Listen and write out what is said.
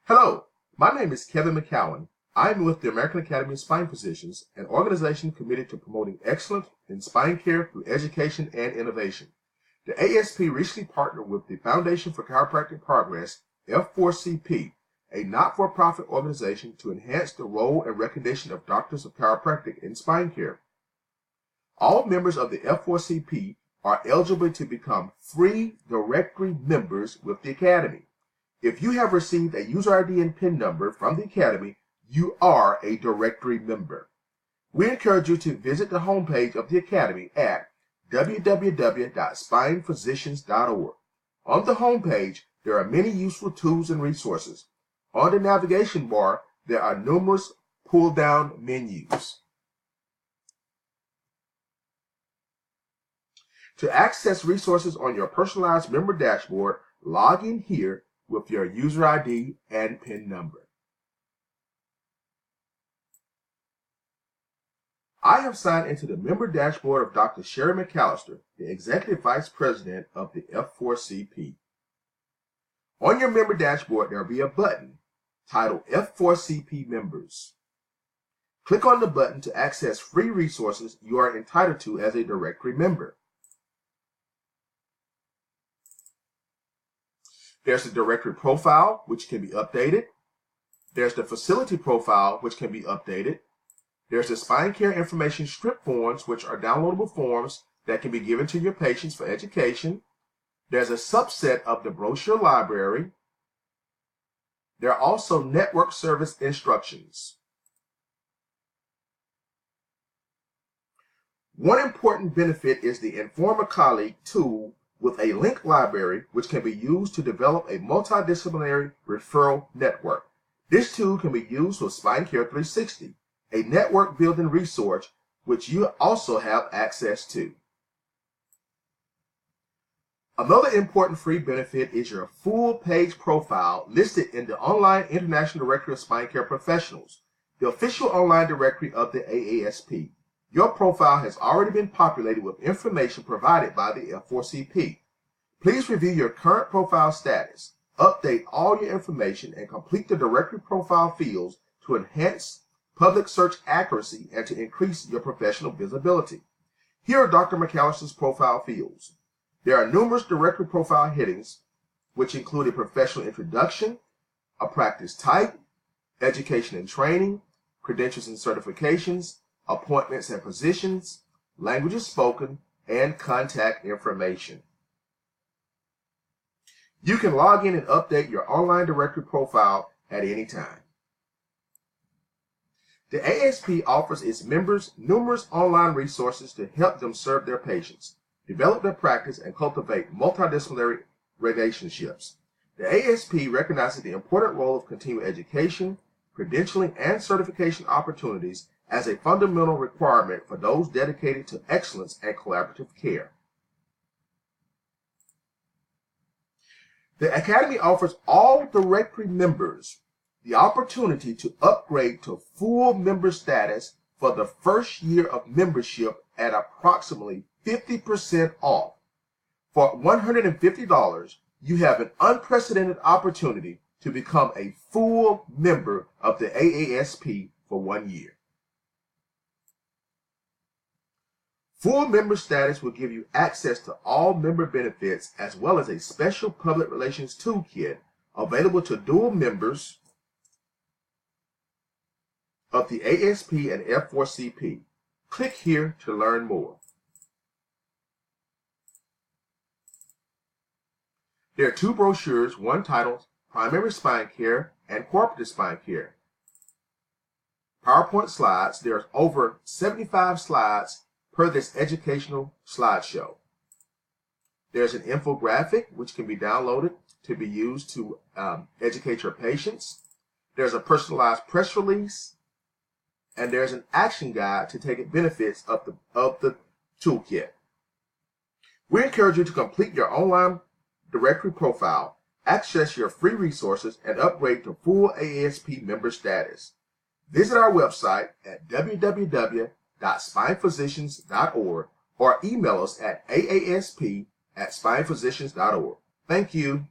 Hello, my name is Kevin McCowan. I'm with the American Academy of Spine Physicians, an organization committed to promoting excellence in spine care through education and innovation. The ASP recently partnered with the Foundation for Chiropractic Progress, F4CP, a not-for-profit organization to enhance the role and recognition of doctors of chiropractic in spine care. All members of the F4CP are eligible to become free directory members with the Academy. If you have received a user ID and PIN number from the Academy, you are a directory member. We encourage you to visit the homepage of the Academy at www.spinephysicians.org. On the homepage, there are many useful tools and resources. On the navigation bar, there are numerous pull-down menus. To access resources on your personalized member dashboard, log in here with your user ID and PIN number. I have signed into the member dashboard of Dr. Sherry McAllister, the Executive Vice President of the F4CP. On your member dashboard, there will be a button titled F4CP Members. Click on the button to access free resources you are entitled to as a directory member. There's the directory profile, which can be updated. There's the facility profile, which can be updated. There's the spine care information strip forms, which are downloadable forms that can be given to your patients for education. There's a subset of the brochure library. There are also network service instructions. One important benefit is the Inform a Colleague tool with a link library which can be used to develop a multidisciplinary referral network. This tool can be used with Spine Care 360, a network building resource which you also have access to. Another important free benefit is your full page profile listed in the Online International Directory of Spine Care Professionals, the official online directory of the AASP. Your profile has already been populated with information provided by the F4CP. Please review your current profile status, update all your information, and complete the directory profile fields to enhance public search accuracy and to increase your professional visibility. Here are Dr. McAllister's profile fields. There are numerous directory profile headings, which include a professional introduction, a practice type, education and training, credentials and certifications, appointments and positions, languages spoken, and contact information. You can log in and update your online directory profile at any time. The ASP offers its members numerous online resources to help them serve their patients, develop their practice, and cultivate multidisciplinary relationships. The ASP recognizes the important role of continuing education, credentialing, and certification opportunities as a fundamental requirement for those dedicated to excellence and collaborative care. The Academy offers all directory members the opportunity to upgrade to full member status for the first year of membership at approximately 50% off. For $150, you have an unprecedented opportunity to become a full member of the AASP for 1 year. Full member status will give you access to all member benefits as well as a special public relations toolkit available to dual members of the ASP and F4CP. Click here to learn more. There are two brochures, one titled Primary Spine Care and Cooperative Spine Care. PowerPoint slides. There's over 75 slides per this educational slideshow. There's an infographic which can be downloaded to be used to educate your patients. There's a personalized press release, and there's an action guide to take benefits of the toolkit. We encourage you to complete your online directory profile, access your free resources, and upgrade to full AASP member status. Visit our website at www.spinephysicians.org or email us at aasp@spinephysicians.org. Thank you.